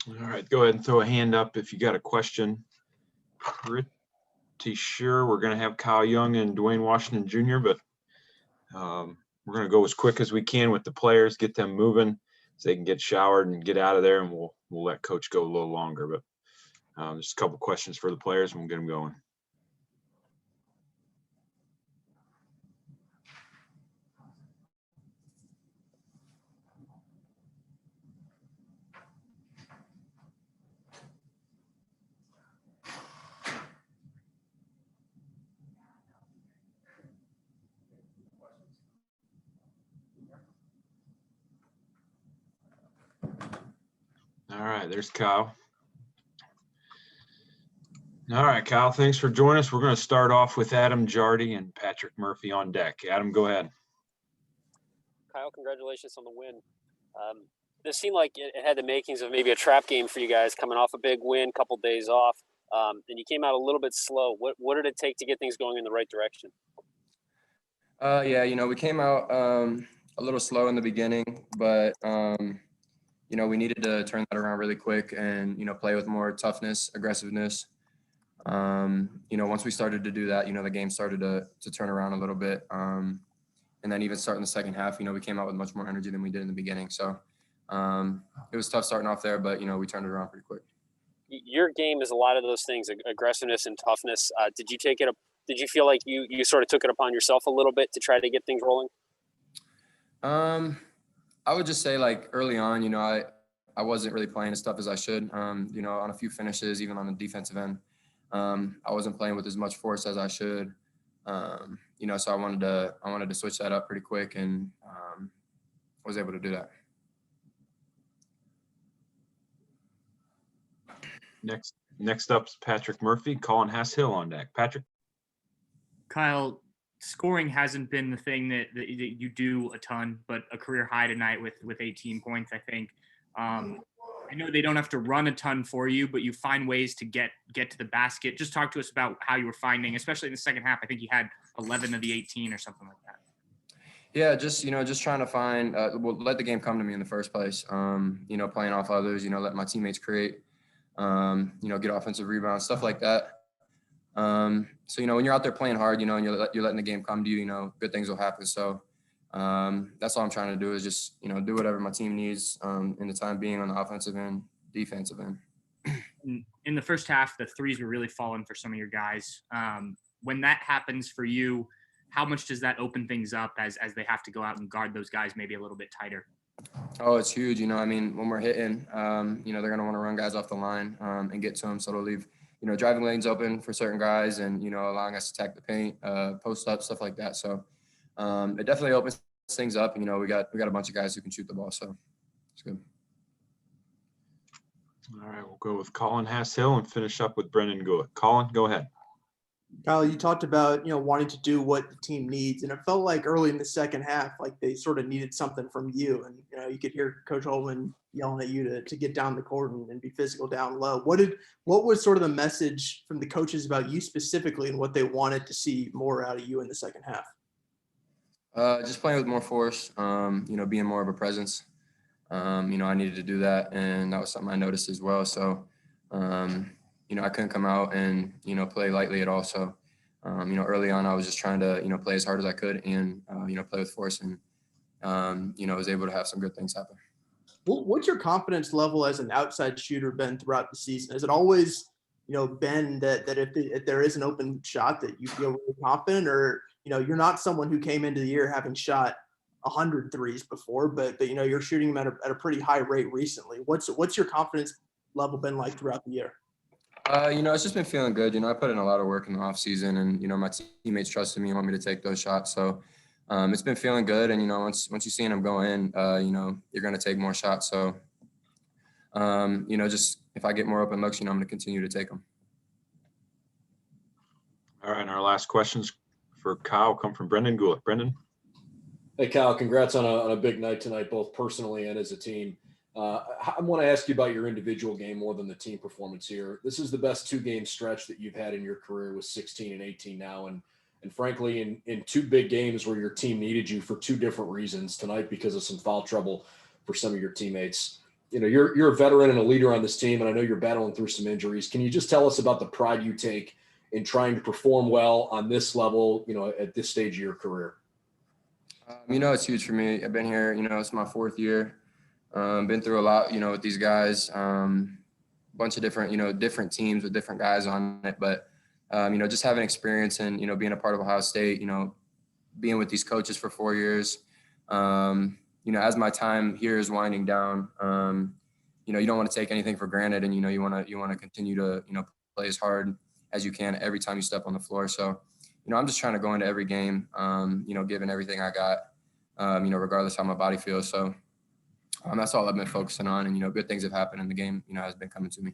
All right, go ahead and throw a hand up if you got a question. Pretty sure we're going to have Kyle Young and Dwayne Washington Jr., but we're going to go as quick as we can with the players, get them moving so they can get showered and get out of there, and we'll let Coach go a little longer. But just a couple questions for the players, and we'll get them going. All right, there's Kyle. All right, Kyle, thanks for joining us. We're going to start off with Adam Jardy and Patrick Murphy on deck. Adam, go ahead. Kyle, congratulations on the win. This seemed like it had the makings of maybe a trap game for you guys, coming off a big win, couple days off, and you came out a little bit slow. What did it take to get things going in the right direction? Yeah, we came out a little slow in the beginning, but we needed to turn that around really quick and play with more toughness, aggressiveness. Once we started to do that, the game started to turn around a little bit. And then even starting the second half, we came out with much more energy than we did in the beginning. So it was tough starting off there, but, we turned it around pretty quick. Your game is a lot of those things, aggressiveness and toughness. Did you feel like you sort of took it upon yourself a little bit to try to get things rolling? I would just say, like, early on, I wasn't really playing as tough as I should, on a few finishes, even on the defensive end. I wasn't playing with as much force as I should. So I wanted to switch that up pretty quick, and was able to do that. Next up is Patrick Murphy, Colin Hass-Hill on deck. Patrick. Kyle, scoring hasn't been the thing that you do a ton, but a career high tonight with 18 points, I think. I know they don't have to run a ton for you, but you find ways to get to the basket. Just talk to us about how you were finding, especially in the second half. I think you had 11 of the 18 or something like that. Yeah, just trying to find, let the game come to me in the first place. Playing off others, let my teammates create, get offensive rebounds, stuff like that. So when you're out there playing hard, and you're letting the game come to you, good things will happen. So that's all I'm trying to do is just, do whatever my team needs in the time being on the offensive end, defensive end. In the first half, the threes were really falling for some of your guys. When that happens for you, how much does that open things up as they have to go out and guard those guys maybe a little bit tighter? Oh, it's huge. When we're hitting, they're going to want to run guys off the line and get to them. So it'll leave, driving lanes open for certain guys and, allowing us to attack the paint, post up, stuff like that. So it definitely opens things up. We got a bunch of guys who can shoot the ball. So it's good. All right, we'll go with Colin Hass-Hill and finish up with Brendan Gulick. Colin, go ahead. Kyle, you talked about, wanting to do what the team needs, and it felt like early in the second half, like they sort of needed something from you. And, you could hear Coach Holman yelling at you to get down the court and be physical down low. What was sort of the message from the coaches about you specifically and what they wanted to see more out of you in the second half? Just playing with more force, being more of a presence. I needed to do that, and that was something I noticed as well. So, I couldn't come out and, play lightly at all. So, early on, I was just trying to, play as hard as I could and, play with force and, was able to have some good things happen. What's your confidence level as an outside shooter been throughout the season? Has it always, been that if there is an open shot that you feel really confident, or, you're not someone who came into the year having shot 100 threes before, but you're shooting them at a pretty high rate recently. What's your confidence level been like throughout the year? It's just been feeling good. I put in a lot of work in the off season, and my teammates trusted me and want me to take those shots. So it's been feeling good. And once you see them go in, you're going to take more shots. So just if I get more open looks, I'm going to continue to take them. All right, and our last questions for Kyle come from Brendan Gulick. Brendan. Hey, Kyle, congrats on a big night tonight, both personally and as a team. I want to ask you about your individual game more than the team performance here. This is the best 2-game stretch that you've had in your career with 16 and 18 now. And frankly, in 2 big games where your team needed you for 2 different reasons, tonight because of some foul trouble for some of your teammates. you're a veteran and a leader on this team, and I know you're battling through some injuries. Can you just tell us about the pride you take in trying to perform well on this level, at this stage of your career? It's huge for me. I've been here, it's my 4th year. Been through a lot, with these guys. Bunch of different, different teams with different guys on it. But, just having experience and, being a part of Ohio State, being with these coaches for 4 years, as my time here is winding down, you don't want to take anything for granted, and, you want to continue to, play as hard as you can every time you step on the floor. So, I'm just trying to go into every game, giving everything I got, regardless how my body feels. So that's all I've been focusing on, and, good things have happened in the game, has been coming to me.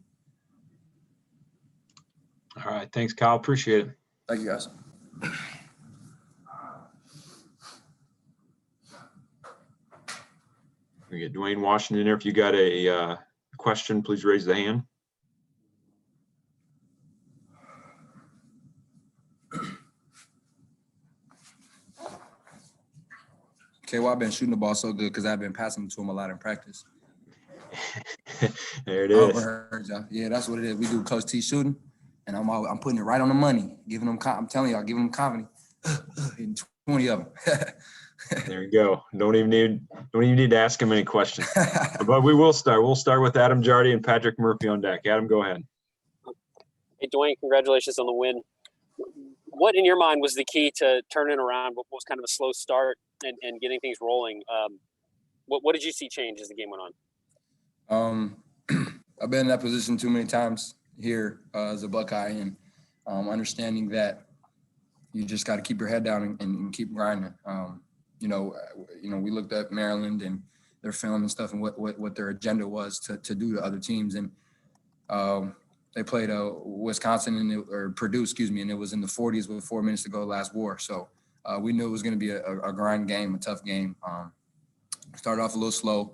All right. Thanks, Kyle. Appreciate it. Thank you, guys. We get Dwayne Washington there. If you got a question, please raise the hand. Okay, well, I've been shooting the ball so good because I've been passing it to him a lot in practice. There it I is. overheard y'all. Yeah, that's what it is. We do Coach T shooting, and I'm putting it right on the money, giving them. I'm telling y'all, giving them confidence. In 20 of them. There you go. Don't even need to ask him any questions. But we will start. We'll start with Adam Jardy and Patrick Murphy on deck. Adam, go ahead. Hey, Dwayne, congratulations on the win. What in your mind was the key to turning around what was kind of a slow start and getting things rolling? What did you see change as the game went on? I've been in that position too many times here as a Buckeye, and understanding that you just got to keep your head down and keep grinding. We looked at Maryland and their film and stuff, and what their agenda was to do to other teams, and they played Wisconsin or Purdue, and it was in the 40s with 4 minutes to go last war. So we knew it was going to be a grind game, a tough game. Started off a little slow.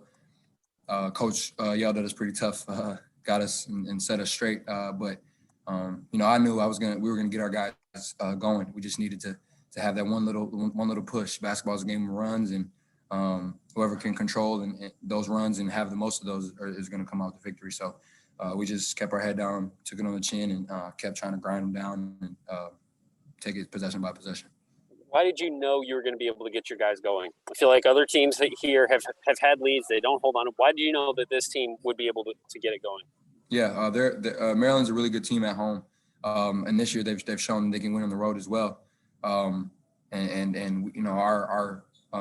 Coach yelled at us pretty tough, got us and set us straight. But I knew we were gonna get our guys going. We just needed to have that one little push. Basketball's a game of runs, and whoever can control and those runs and have the most of those is going to come out with the victory. So we just kept our head down, took it on the chin, and kept trying to grind them down and take it possession by possession. Why did you know you were going to be able to get your guys going? I feel like other teams here have had leads. They don't hold on. Why do you know that this team would be able to get it going? Yeah, Maryland's a really good team at home. And this year they've shown they can win on the road as well. Our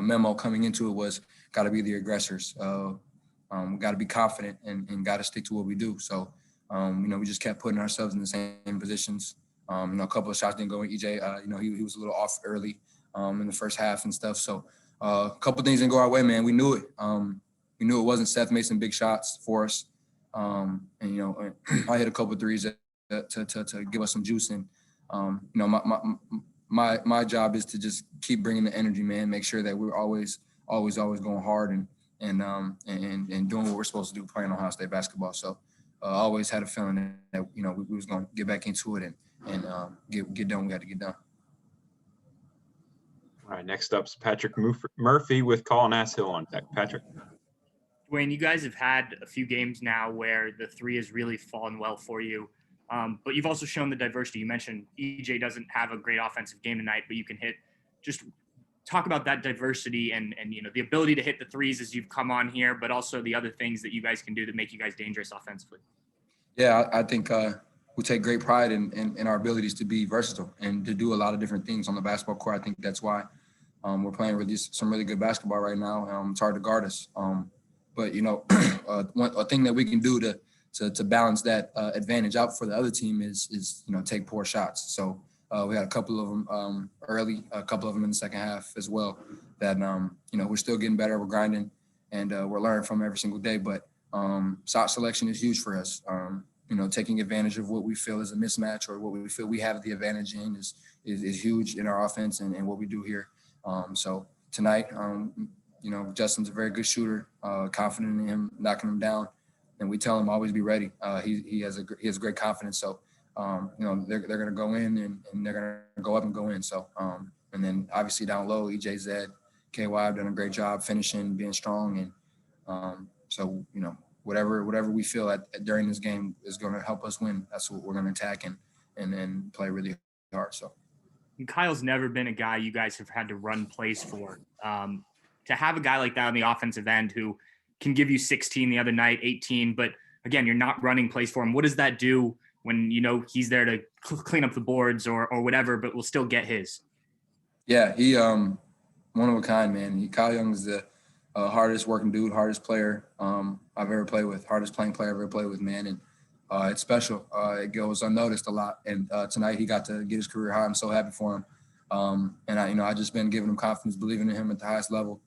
memo coming into it was got to be the aggressors. We got to be confident and got to stick to what we do. So, we just kept putting ourselves in the same positions. A couple of shots didn't go in. EJ, he was a little off early in the first half and stuff. So a couple of things didn't go our way, man. We knew it. We knew it wasn't Seth making big shots for us. I hit a couple of threes to give us some juice. And, my job is to just keep bringing the energy, man, make sure that we're always going hard and doing what we're supposed to do, playing Ohio State basketball. So I always had a feeling that, we was going to get back into it and get done. We had to get done. All right, next up is Patrick Murphy with Colin Ash-Hill on deck. Patrick. Dwayne, you guys have had a few games now where the three has really fallen well for you. But you've also shown the diversity. You mentioned EJ doesn't have a great offensive game tonight, but you can hit. Just talk about that diversity and the ability to hit the threes as you've come on here, but also the other things that you guys can do to make you guys dangerous offensively. Yeah, I think we take great pride in our abilities to be versatile and to do a lot of different things on the basketball court. I think that's why we're playing some really good basketball right now. It's hard to guard us. But a thing that we can do to balance that advantage out for the other team is take poor shots. So we had a couple of them early, a couple of them in the second half as well. That we're still getting better, we're grinding, and we're learning from every single day. But shot selection is huge for us. Taking advantage of what we feel is a mismatch or what we feel we have the advantage in is huge in our offense and what we do here. So tonight, Justin's a very good shooter, confident in him, knocking him down. And we tell him always be ready. He has great confidence. So, they're going to go in and they're going to go up and go in. So, and then obviously down low, EJ Zed, KY have done a great job finishing, being strong. And so, whatever we feel during this game is going to help us win. That's what we're going to attack and then play really hard. So. And Kyle's never been a guy you guys have had to run plays for. To have a guy like that on the offensive end who can give you 16 the other night, 18, but again, you're not running plays for him. What does that do when he's there to clean up the boards or whatever, but will still get his? Yeah, he one of a kind, man. Kyle Young is the hardest working dude, hardest player I've ever played with, hardest playing player I've ever played with, man. And it's special. It goes unnoticed a lot. And tonight he got to get his career high. I'm so happy for him. And I just been giving him confidence, believing in him at the highest level,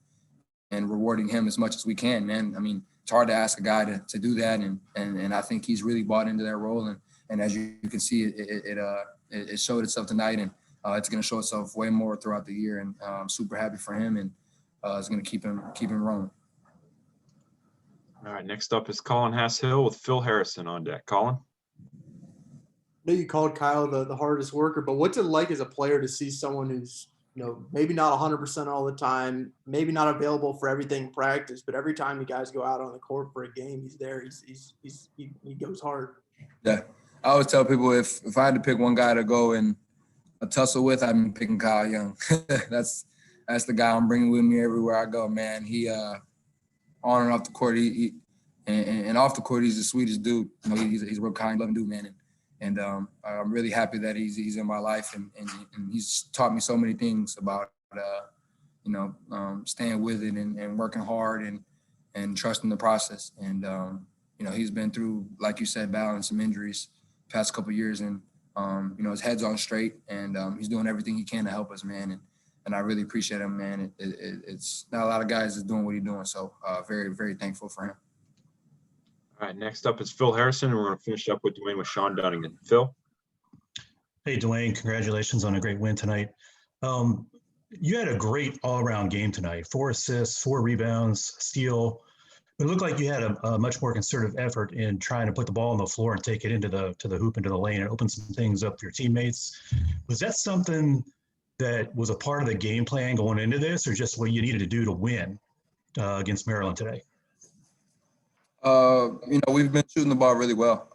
and rewarding him as much as we can, man. I mean, it's hard to ask a guy to do that, and I think he's really bought into that role. And as you can see, it showed itself tonight, and it's going to show itself way more throughout the year. And I'm super happy for him, and it's going to keep him rolling. All right, next up is Colin Hass-Hill with Phil Harrison on deck. Colin? I know you called Kyle the hardest worker, but what's it like as a player to see someone who's maybe not 100% all the time, maybe not available for everything in practice, but every time you guys go out on the court for a game, he's there. He goes hard. Yeah, I always tell people if I had to pick one guy to go and tussle with, I'd be picking Kyle Young. That's the guy I'm bringing with me everywhere I go, man. He on and off the court, and off the court, he's the sweetest dude. He's a real kind, loving dude, man. And I'm really happy that he's in my life, and he's taught me so many things about staying with it and working hard and trusting the process. And he's been through, like you said, battling some injuries the past couple of years, and his head's on straight, and he's doing everything he can to help us, man. And I really appreciate him, man. It's not a lot of guys that's doing what he's doing, so very, very thankful for him. All right, next up is Phil Harrison, and we're going to finish up with Dwayne with Sean Dunnigan. Phil? Hey, Dwayne, congratulations on a great win tonight. You had a great all-around game tonight, 4 assists, 4 rebounds, steal. It looked like you had a much more concerted effort in trying to put the ball on the floor and take it into the hoop, into the lane, and open some things up for your teammates. Was that something that was a part of the game plan going into this, or just what you needed to do to win against Maryland today? We've been shooting the ball really well.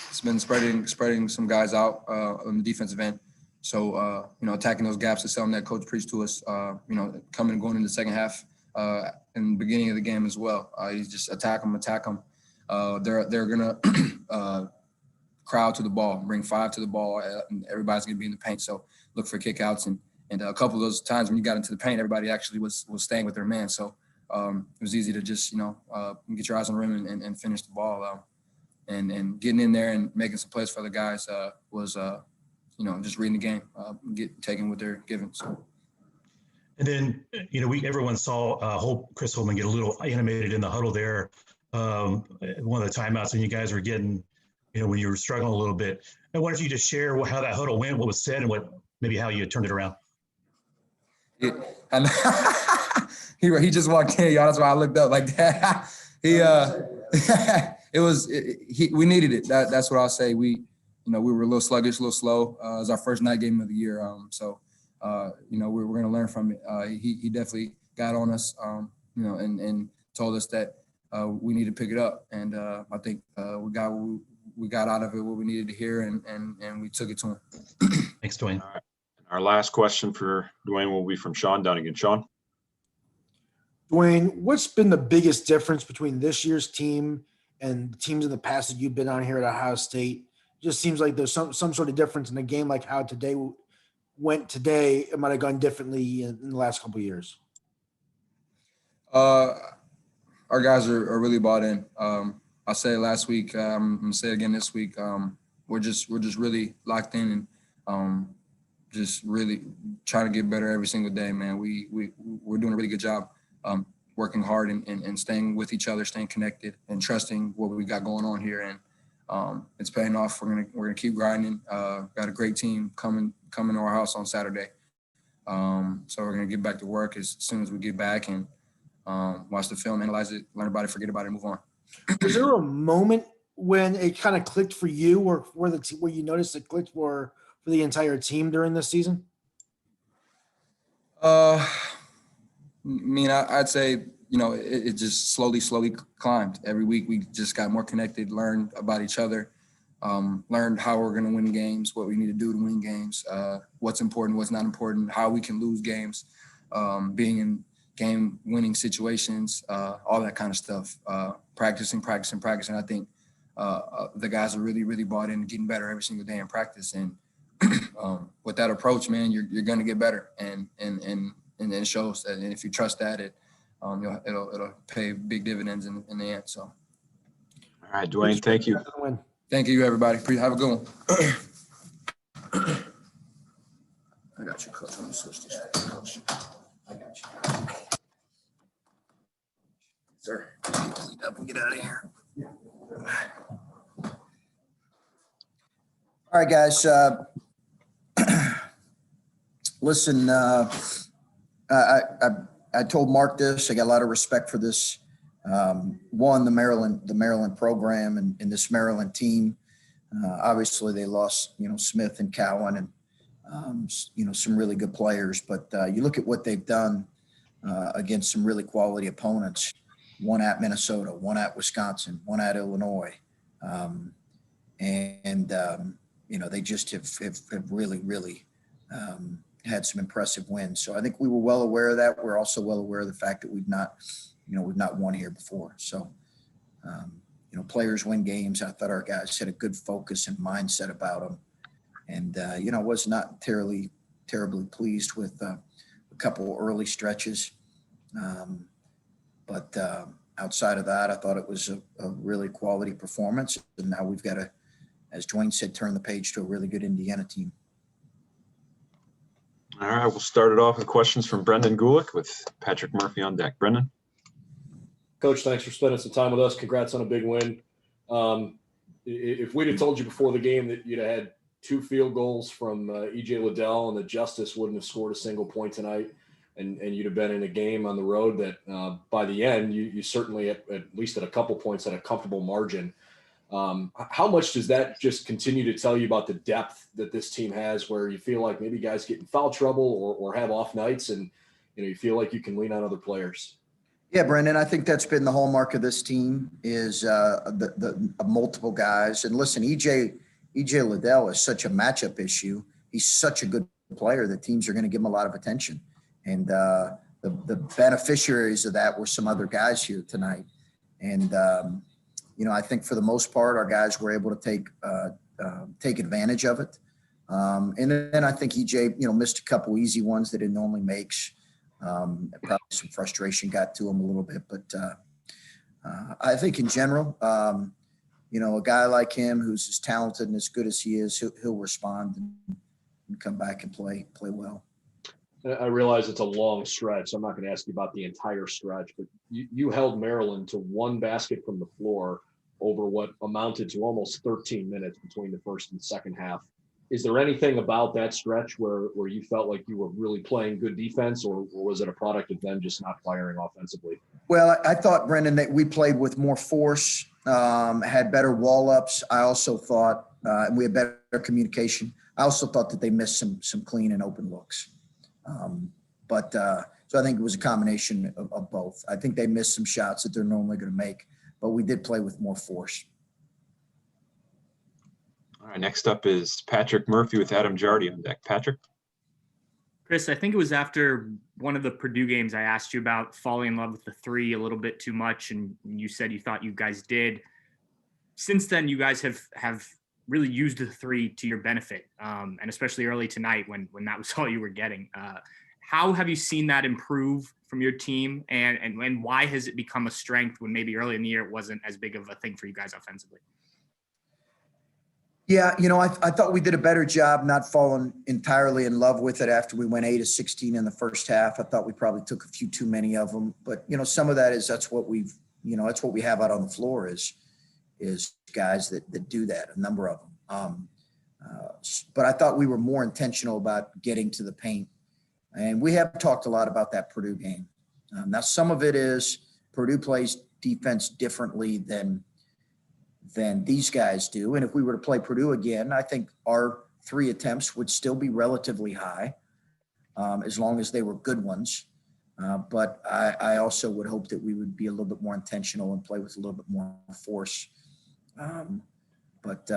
It's been spreading some guys out on the defensive end. So, attacking those gaps is something that Coach preached to us, coming and going in the second half and the beginning of the game as well. He's just attack them. They're going to crowd to the ball, bring 5 to the ball, and everybody's going to be in the paint. So look for kickouts. And a couple of those times when you got into the paint, everybody actually was staying with their man. So it was easy to just, get your eyes on the rim and finish the ball. And getting in there and making some plays for the guys was, just reading the game, taking what they're given. So. And then, everyone saw Chris Holtmann get a little animated in the huddle there. One of the timeouts when you guys were getting, when you were struggling a little bit. I wonder if you just share how that huddle went, what was said, and maybe how you turned it around. He just walked in, y'all. That's why I looked up like that. We needed it. That's what I'll say. We were a little sluggish, a little slow. It was our first night game of the year. We're going to learn from it. He definitely got on us, and told us that we need to pick it up. And I think we got out of it what we needed to hear, and we took it to him. Thanks, Dwayne. All right. Our last question for Dwayne will be from Sean Dunnigan. Sean? Dwayne, what's been the biggest difference between this year's team and teams in the past that you've been on here at Ohio State? It just seems like there's some sort of difference in a game, like how today went today. It might have gone differently in the last couple of years. Our guys are really bought in. I said it last week. I'm gonna say it again this week. We're just really locked in and just really trying to get better every single day, man. We're doing a really good job. Working hard and staying with each other, staying connected, and trusting what we got going on here, and it's paying off. We're gonna keep grinding. Got a great team coming to our house on Saturday, so we're gonna get back to work as soon as we get back and watch the film, analyze it, learn about it, forget about it, and move on. Was there a moment when it kind of clicked for you, or where you noticed it clicked for the entire team during this season? I'd say it just slowly climbed. Every week we just got more connected, learned about each other, learned how we're going to win games, what we need to do to win games, what's important, what's not important, how we can lose games, being in game winning situations, all that kind of stuff, practicing. I think the guys are really bought in, getting better every single day in practice. And with that approach, man, you're going to get better. And it shows that. And if you trust that, it'll pay big dividends in the end. So. All right, Dwayne, thank you. Thank you, everybody. Have a good one. I got you, Coach. Let me switch this. Coach. I got you. Sir, get out of here. All right, guys. Listen, I told Mark this. I got a lot of respect for this. One, the Maryland program and this Maryland team. Obviously, they lost, Smith and Cowan and, some really good players. But you look at what they've done against some really quality opponents. One at Minnesota, one at Wisconsin, one at Illinois. They just have really had some impressive wins. So I think we were well aware of that. We're also well aware of the fact that we've not won here before. So, players win games. I thought our guys had a good focus and mindset about them. And, was not terribly pleased with a couple early stretches. But outside of that, I thought it was a really quality performance. And now we've got to, as Dwayne said, turn the page to a really good Indiana team. All right, we'll start it off with questions from Brendan Gulick with Patrick Murphy on deck. Brendan. Coach, thanks for spending some time with us. Congrats on a big win. If we'd have told you before the game that you'd have had 2 field goals from E.J. Liddell and that Justice wouldn't have scored a single point tonight, and you'd have been in a game on the road that by the end, you certainly at least at a couple points had a comfortable margin. How much does that just continue to tell you about the depth that this team has, where you feel like maybe guys get in foul trouble or have off nights and you feel like you can lean on other players? Yeah, Brendan, I think that's been the hallmark of this team is the multiple guys. And listen, EJ Liddell is such a matchup issue. He's such a good player that teams are going to give him a lot of attention. And the beneficiaries of that were some other guys here tonight. And, I think for the most part, our guys were able to take advantage of it. And then I think EJ, missed a couple easy ones that he normally makes. Probably some frustration got to him a little bit, but I think in general, a guy like him who's as talented and as good as he is, he'll respond and come back and play well. I realize it's a long stretch, so I'm not going to ask you about the entire stretch, but you held Maryland to 1 basket from the floor over what amounted to almost 13 minutes between the first and second half. Is there anything about that stretch where you felt like you were really playing good defense, or was it a product of them just not firing offensively? Well, I thought, Brendan, that we played with more force, had better wall ups. I also thought we had better communication. I also thought that they missed some clean and open looks. So I think it was a combination of both. I think they missed some shots that they're normally going to make, but we did play with more force. All right, next up is Patrick Murphy with Adam Jardy on deck. Patrick. Chris, I think it was after one of the Purdue games I asked you about falling in love with the 3 a little bit too much, and you said you thought you guys did. Since then, you guys have really used the 3 to your benefit, and especially early tonight when that was all you were getting. How have you seen that improve from your team, and why has it become a strength when maybe early in the year it wasn't as big of a thing for you guys offensively? Yeah, I thought we did a better job not falling entirely in love with it after we went 8 of 16 in the first half. I thought we probably took a few too many of them, but some of that is that's what we have out on the floor is guys that do that, a number of them. But I thought we were more intentional about getting to the paint, and we have talked a lot about that Purdue game. Now some of it is Purdue plays defense differently than these guys do. And if we were to play Purdue again, I think our 3 attempts would still be relatively high, as long as they were good ones. But I also would hope that we would be a little bit more intentional and play with a little bit more force. But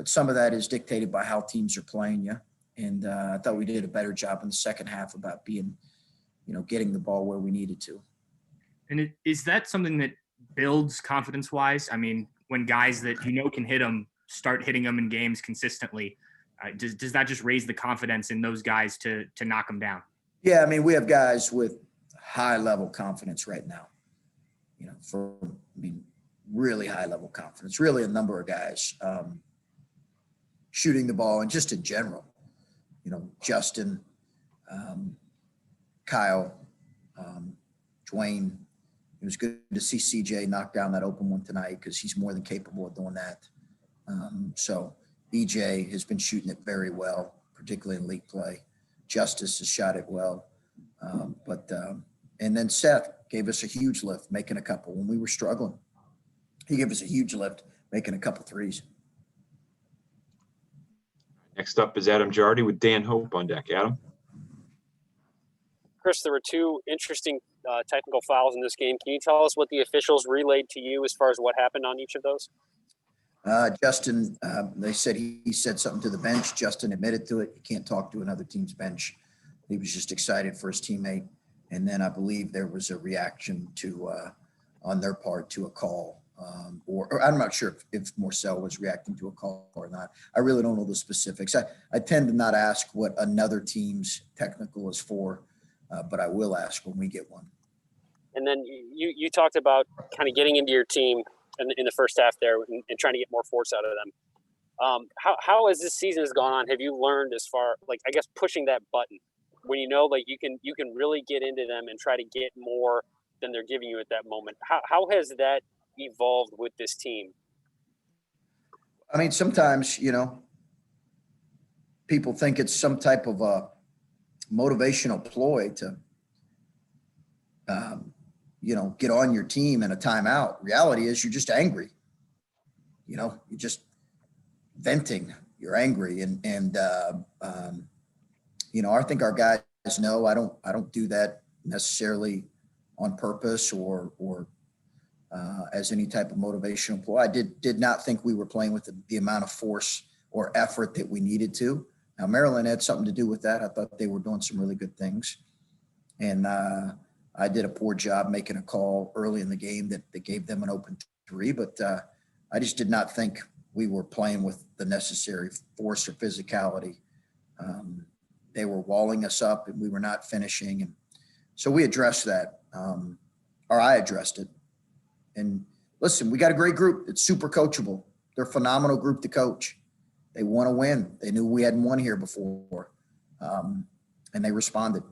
some of that is dictated by how teams are playing you. And I thought we did a better job in the second half about being, getting the ball where we needed to. And is that something that builds confidence-wise? I mean, when guys that can hit them start hitting them in games consistently, does that just raise the confidence in those guys to knock them down? Yeah, I mean, we have guys with high-level confidence right now. Really high-level confidence. Really, a number of guys shooting the ball, and just in general, Justin, Kyle, Dwayne. It was good to see CJ knock down that open one tonight because he's more than capable of doing that. So EJ has been shooting it very well, particularly in league play. Justice has shot it well. And then Seth gave us a huge lift, making a couple when we were struggling. He gave us a huge lift, making a couple threes. Next up is Adam Jardy with Dan Hope on deck. Adam? Chris, there were two interesting technical fouls in this game. Can you tell us what the officials relayed to you as far as what happened on each of those? Justin, they said he said something to the bench. Justin admitted to it. You can't talk to another team's bench. He was just excited for his teammate. And then I believe there was a reaction to on their part to a call. Or I'm not sure if Morcell was reacting to a call or not. I really don't know the specifics. I tend to not ask what another team's technical is for, but I will ask when we get one. And then you talked about kind of getting into your team in the first half there and trying to get more force out of them. How as this season has gone on, have you learned as far, I guess, pushing that button when you can really get into them and try to get more than they're giving you at that moment? How has that evolved with this team? I mean, sometimes, people think it's some type of a motivational ploy to, get on your team in a timeout. Reality is you're just angry. You're just venting. You're angry. And I think our guys know I don't do that necessarily on purpose or as any type of motivational ploy. I did not think we were playing with the amount of force or effort that we needed to. Now, Maryland had something to do with that. I thought they were doing some really good things. And I did a poor job making a call early in the game that gave them an open three, but I just did not think we were playing with the necessary force or physicality. They were walling us up and we were not finishing. And so we addressed that, or I addressed it. And listen, we got a great group. It's super coachable. They're a phenomenal group to coach. They want to win. They knew we hadn't won here before, and they responded.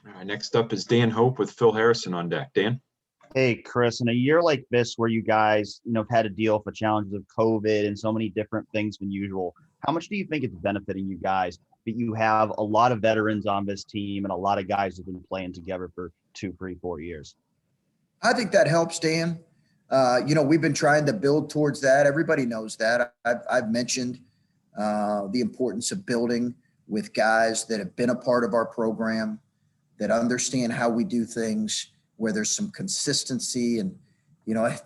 All right, next up is Dan Hope with Phil Harrison on deck. Dan? Hey, Chris, in a year like this where you guys, have had to deal with the challenges of COVID and so many different things than usual, how much do you think it's benefiting you guys that you have a lot of veterans on this team and a lot of guys who've been playing together for 2, 3, 4 years? I think that helps, Dan. We've been trying to build towards that. Everybody knows that. I've mentioned the importance of building with guys that have been a part of our program, that understand how we do things, where there's some consistency and,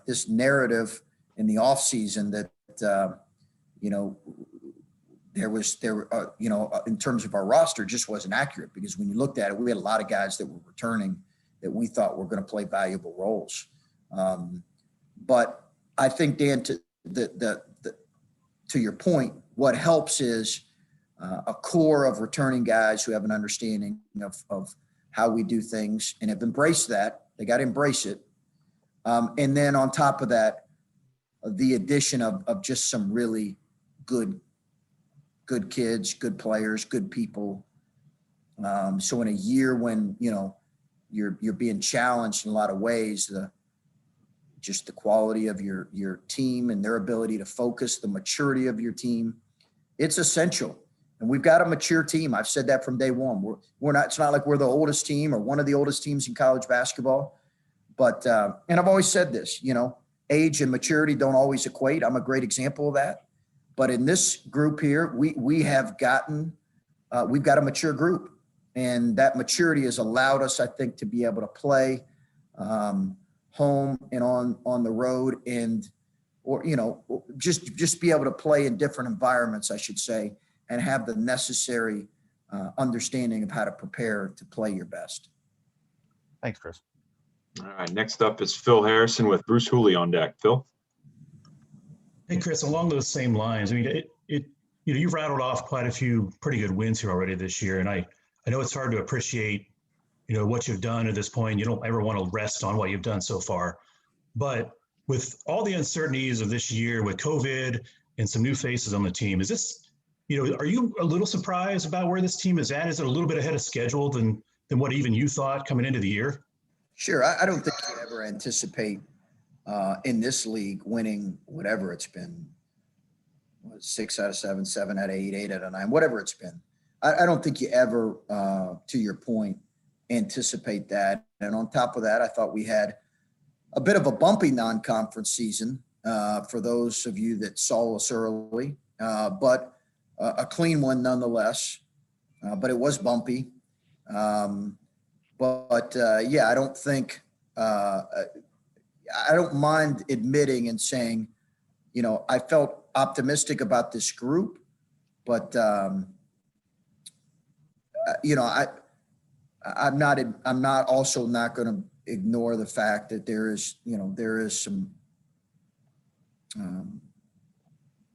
this narrative in the off season that, in terms of our roster just wasn't accurate, because when you looked at it, we had a lot of guys that were returning that we thought were going to play valuable roles. But I think, Dan, to your point, what helps is a core of returning guys who have an understanding of how we do things and have embraced that. They got to embrace it. And then on top of that, the addition of just some really good kids, good players, good people. So in a year when, you're being challenged in a lot of ways, the quality of your team and their ability to focus, the maturity of your team, it's essential. And we've got a mature team. I've said that from day one. We're not, it's not like we're the oldest team or one of the oldest teams in college basketball, but, and I've always said this, age and maturity don't always equate. I'm a great example of that. But in this group here, we've got a mature group, And that maturity has allowed us, I think, to be able to play home and on the road or just be able to play in different environments, I should say, and have the necessary understanding of how to prepare to play your best. Thanks, Chris. All right, next up is Phil Harrison with Bruce Hooley on deck. Phil? Hey, Chris, along those same lines, I mean, you've rattled off quite a few pretty good wins here already this year. And I know it's hard to appreciate, what you've done at this point. You don't ever want to rest on what you've done so far. But with all the uncertainties of this year with COVID and some new faces on the team, is this, are you a little surprised about where this team is at? Is it a little bit ahead of schedule than what even you thought coming into the year? Sure. I don't think you ever anticipate in this league winning whatever it's been, 6 out of 7, 7 out of 8, 8 out of 9, whatever it's been. I don't think you ever, to your point, anticipate that. And on top of that, I thought we had a bit of a bumpy non-conference season for those of you that saw us early, but a clean one nonetheless. But it was bumpy. Yeah, I don't think I don't mind admitting and saying, I felt optimistic about this group, but I'm not also not going to ignore the fact that there is some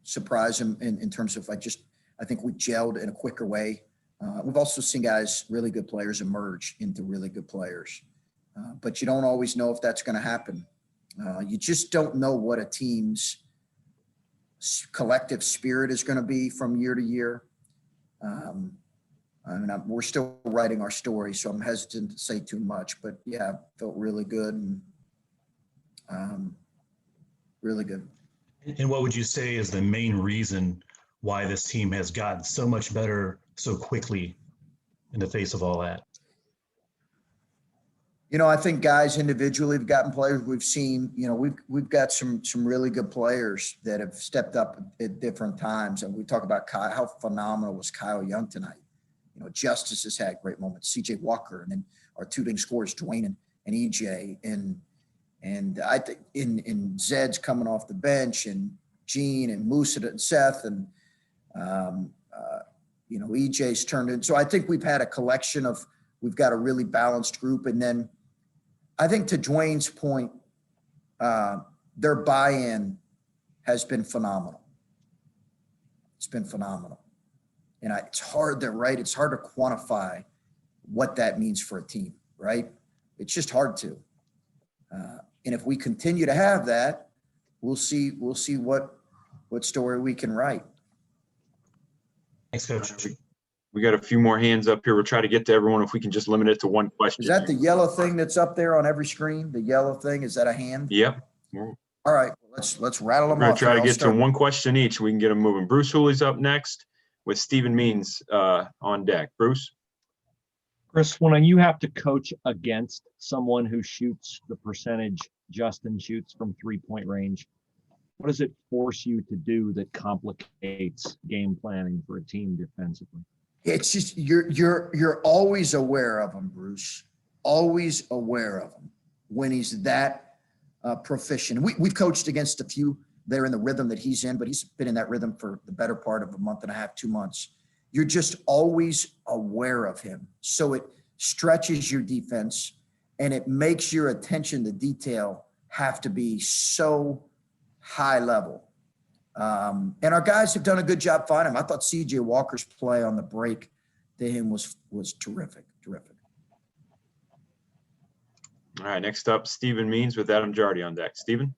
surprise in terms of I think we gelled in a quicker way. We've also seen guys, really good players, emerge into really good players, but you don't always know if that's going to happen. You just don't know what a team's collective spirit is going to be from year to year. We're still writing our story, so I'm hesitant to say too much, but yeah, felt really good and really good. And what would you say is the main reason why this team has gotten so much better so quickly in the face of all that? I think guys individually have gotten players we've seen. We've got some really good players that have stepped up at different times. And we talk about Kyle, how phenomenal was Kyle Young tonight. Justice has had great moments. CJ Walker, and then our two leading scorers, Dwayne and EJ, and I think in Zed's coming off the bench, and Gene and Musa and Seth, and EJ's turned in. So I think we've had a collection of. We've got a really balanced group, and then I think to Dwayne's point, their buy-in has been phenomenal. It's been phenomenal. And it's hard to quantify what that means for a team, right? It's just hard to. And if we continue to have that, we'll see what story we can write. Thanks, Coach. We got a few more hands up here. We'll try to get to everyone if we can just limit it to one question. Is that the yellow thing that's up there on every screen? The yellow thing, is that a hand? Yep. All right, let's rattle them We're going off. to try to get to one question each. We can get them moving. Bruce Hooley's up next with Stephen Means on deck. Bruce? Chris, when you have to coach against someone who shoots the percentage Justin shoots from 3-point range, what does it force you to do that complicates game planning for a team defensively? It's just you're always aware of him, Bruce. Always aware of him when he's that proficient. We've coached against a few. They're in the rhythm that he's in, but he's been in that rhythm for the better part of a month and a half, 2 months. You're just always aware of him. So it stretches your defense and it makes your attention to detail have to be so high level. And our guys have done a good job finding him. I thought CJ Walker's play on the break to him was terrific. All right, next up, Stephen Means with Adam Jardy on deck. Stephen?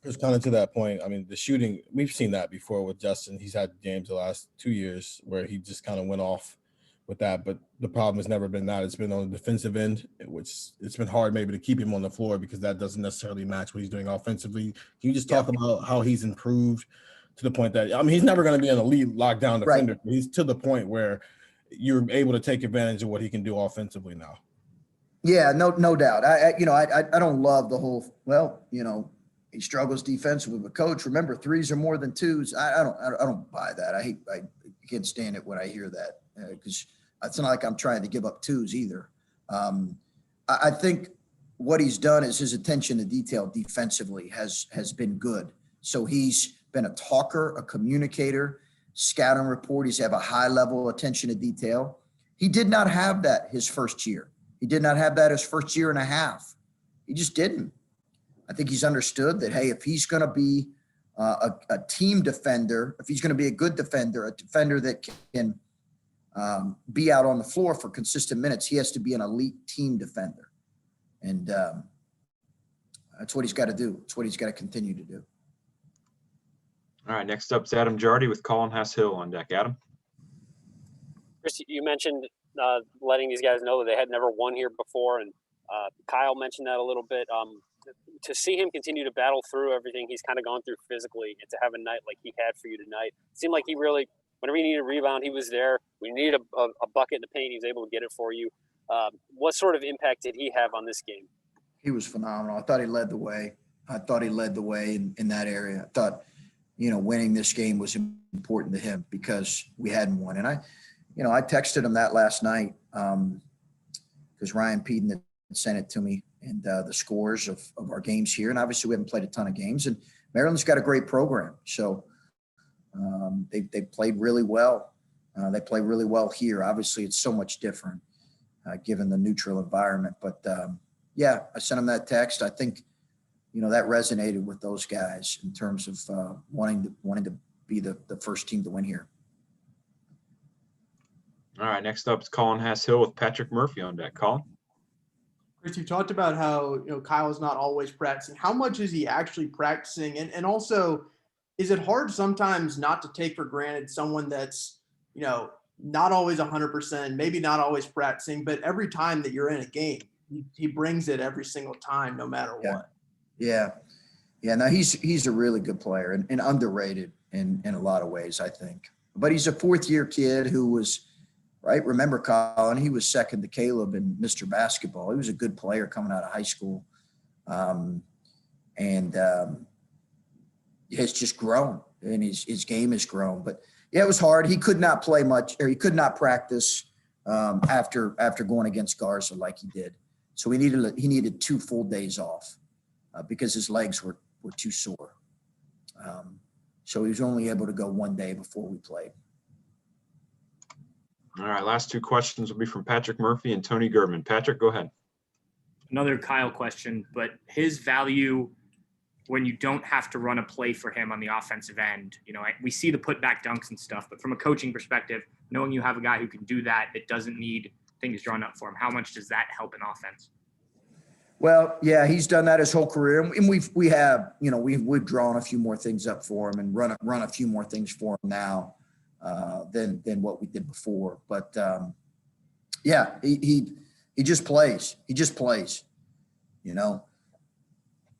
Just kind of to that point, I mean, the shooting, we've seen that before with Justin. He's had games the last 2 years where he just kind of went off with that. But the problem has never been that. It's been on the defensive end, which it's been hard maybe to keep him on the floor because that doesn't necessarily match what he's doing offensively. Can you just talk about how he's improved to the point that, I mean, he's never going to be an elite lockdown defender. Right. He's to the point where you're able to take advantage of what he can do offensively now. Yeah, no doubt. I don't love the whole, he struggles defensively, but coach, remember, threes are more than twos. I don't buy that. I can't stand it when I hear that because It's not like I'm trying to give up twos either. I think what he's done is his attention to detail defensively has been good. So he's been a talker, a communicator, scouting report. He's have a high level of attention to detail. He did not have that his first year. He did not have that his first year and a half. He just didn't. I think he's understood that, hey, if he's going to be a team defender, if he's going to be a good defender, a defender that can be out on the floor for consistent minutes, he has to be an elite team defender. And that's what he's got to do. It's what he's got to continue to do. All right, next up is Adam Jardy with Colin Hess Hill on deck. Adam? Chris, you mentioned letting these guys know that they had never won here before, and Kyle mentioned that a little bit. To see him continue to battle through everything he's kind of gone through physically, and to have a night like he had for you tonight, it seemed like he really, whenever you needed a rebound, he was there. We needed a bucket in the paint, he was able to get it for you. What sort of impact did he have on this game? He was phenomenal. I thought he led the way. In that area. I thought, winning this game was important to him because we hadn't won. And I texted him that last night because Ryan Peden had sent it to me and the scores of our games here. And obviously we haven't played a ton of games, and Maryland's got a great program. So they played really well. They play really well here. Obviously it's so much different given the neutral environment. But yeah, I sent him that text. I think, that resonated with those guys in terms of wanting to be the first team to win here. All right, next up is Colin Hess Hill with Patrick Murphy on deck. Colin? Chris, you talked about how, Kyle's not always practicing. How much is he actually practicing? And also, is it hard sometimes not to take for granted someone that's, not always 100%, maybe not always practicing, but every time that you're in a game, he brings it every single time, no matter what. Yeah. No, he's a really good player and underrated in a lot of ways, I think. But he's a fourth-year kid who was, right? Remember, Colin, he was second to Caleb in Mr. Basketball. He was a good player coming out of high school. And has just grown, and his game has grown. But, yeah, it was hard. He could not play much, or he could not practice after going against Garza like he did. So he needed 2 full days off because his legs were too sore. So he was only able to go 1 day before we played. All right, last 2 questions will be from Patrick Murphy and Tony Girdman. Patrick, go ahead. Another Kyle question, but his value when you don't have to run a play for him on the offensive end. We see the putback dunks and stuff, but from a coaching perspective, knowing you have a guy who can do that doesn't need things drawn up for him, how much does that help in offense? Well, yeah, he's done that his whole career, and we've drawn a few more things up for him and run a few more things for him now than what we did before. But yeah, he just plays. He just plays.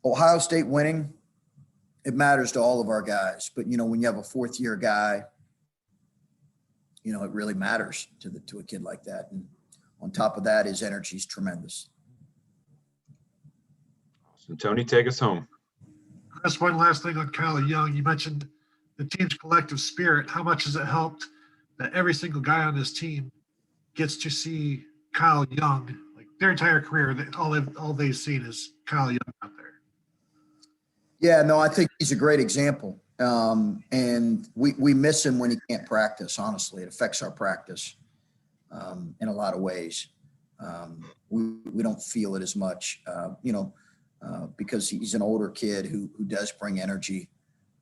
Ohio State winning, it matters to all of our guys. But when you have a fourth-year guy, it really matters to a kid like that. And on top of that, his energy is tremendous. So Tony, take us home. Chris, one last thing on Kyle Young. You mentioned the team's collective spirit. How much has it helped that every single guy on this team gets to see Kyle Young, like their entire career, all they've seen is Kyle Young out there? Yeah, no, I think he's a great example. And we miss him when he can't practice, honestly. It affects our practice in a lot of ways. We don't feel it as much, because he's an older kid who does bring energy.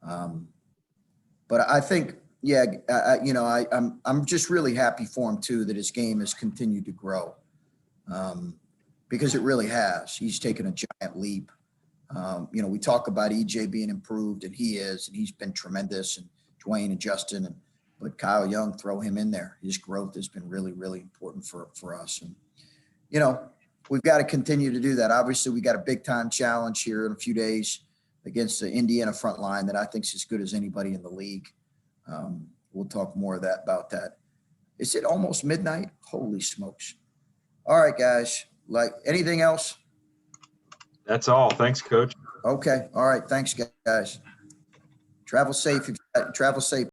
But I think, yeah, I'm just really happy for him too, that his game has continued to grow, because it really has. He's taken a giant leap. We talk about EJ being improved, and he is, and he's been tremendous, and Dwayne and Justin, but Kyle Young, throw him in there. His growth has been really, really important for us. And, we've got to continue to do that. Obviously, we got a big time challenge here in a few days against the Indiana front line that I think is as good as anybody in the league. We'll talk more about that. Is it almost midnight? Holy smokes. All right, guys, anything else? That's all. Thanks, Coach. Okay. All right. Thanks, guys. Travel safe. Travel safe.